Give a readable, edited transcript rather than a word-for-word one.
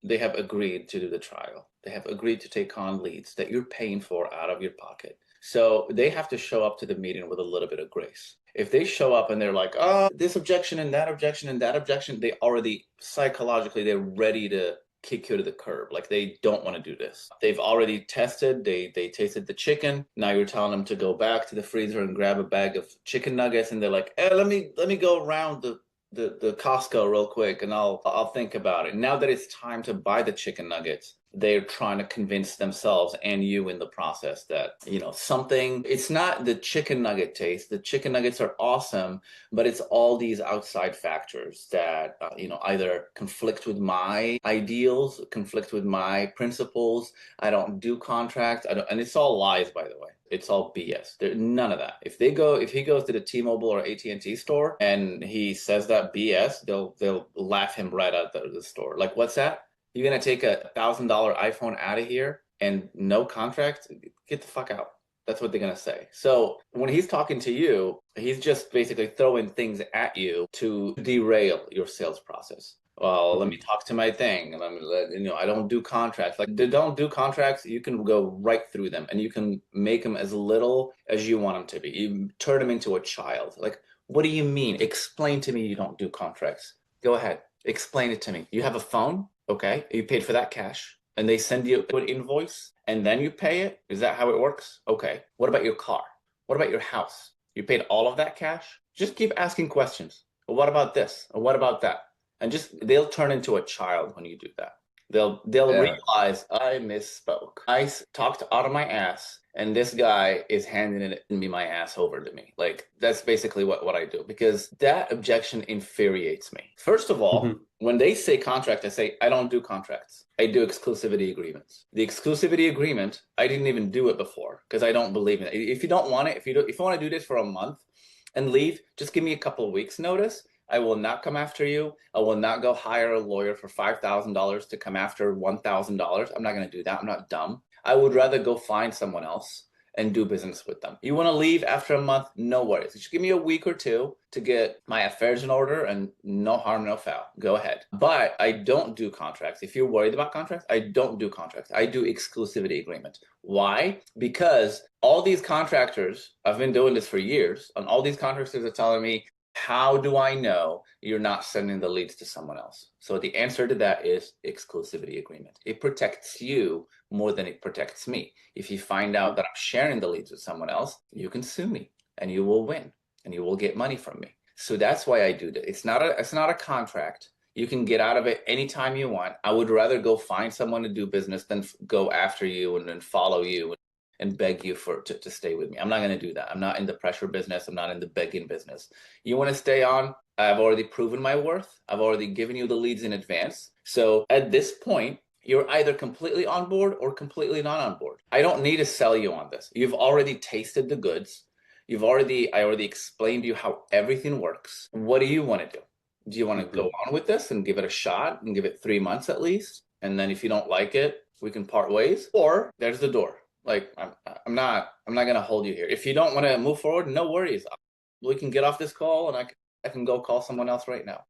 they have agreed to do the trial. They have agreed to take on leads that you're paying for out of your pocket. So they have to show up to the meeting with a little bit of grace. If they show up and they're like, oh, this objection and that objection and that objection, they already psychologically, they're ready to kick you to the curb. Like they don't want to do this. They've already tested, they tasted the chicken. Now you're telling them to go back to the freezer and grab a bag of chicken nuggets, and they're like, let me go around the Costco real quick and I'll think about it. Now that it's time to buy the chicken nuggets, they're trying to convince themselves and you in the process that, something, it's not the chicken nugget taste. The chicken nuggets are awesome, but it's all these outside factors that, either conflict with my ideals, conflict with my principles. I don't do contracts. And it's all lies, by the way. It's all BS. There's none of that. If he goes to the T-Mobile or AT&T store and he says that BS, they'll laugh him right out of the store. Like, what's that? You're gonna take a $1,000 iPhone out of here and no contract? Get the fuck out. That's what they're gonna say. So when he's talking to you, he's just basically throwing things at you to derail your sales process. Well, let me talk to my thing, and I don't do contracts. Like, they don't do contracts, you can go right through them, and you can make them as little as you want them to be. You turn them into a child. Like, what do you mean? Explain to me you don't do contracts. Go ahead, explain it to me. You have a phone? Okay, you paid for that cash, and they send you an invoice, and then you pay it? Is that how it works? Okay. What about your car? What about your house? You paid all of that cash? Just keep asking questions. Well, what about this? Or what about that? And they'll turn into a child when you do that. They'll realize I misspoke. I talked out of my ass, and this guy is handing me my ass over to me. Like, that's basically what I do, because that objection infuriates me. First of all, when they say contract, I say, I don't do contracts. I do exclusivity agreements. The exclusivity agreement, I didn't even do it before because I don't believe in it. If you don't want it, if you want to do this for a month and leave, just give me a couple of weeks notice. I will not come after you. I will not go hire a lawyer for $5,000 to come after $1,000. I'm not going to do that. I'm not dumb. I would rather go find someone else and do business with them. You want to leave after a month? No worries. Just give me a week or two to get my affairs in order, and no harm, no foul. Go ahead. But I don't do contracts. If you're worried about contracts, I don't do contracts. I do exclusivity agreement. Why? Because all these contractors, I've been doing this for years, and all these contractors are telling me, how do I know you're not sending the leads to someone else? So the answer to that is exclusivity agreement. It protects you more than it protects me. If you find out that I'm sharing the leads with someone else, you can sue me and you will win and you will get money from me. So that's why I do that. It's not a contract. You can get out of it anytime you want. I would rather go find someone to do business than go after you and then follow you and beg you to stay with me. I'm not going to do that. I'm not in the pressure business. I'm not in the begging business. You want to stay on? I've already proven my worth. I've already given you the leads in advance. So at this point, you're either completely on board or completely not on board. I don't need to sell you on this. You've already tasted the goods. I already explained to you how everything works. What do you want to do? Do you want to go on with this and give it a shot and give it 3 months at least? And then if you don't like it, we can part ways. Or there's the door. Like, I'm not going to hold you here. If you don't want to move forward, no worries. We can get off this call and I can go call someone else right now.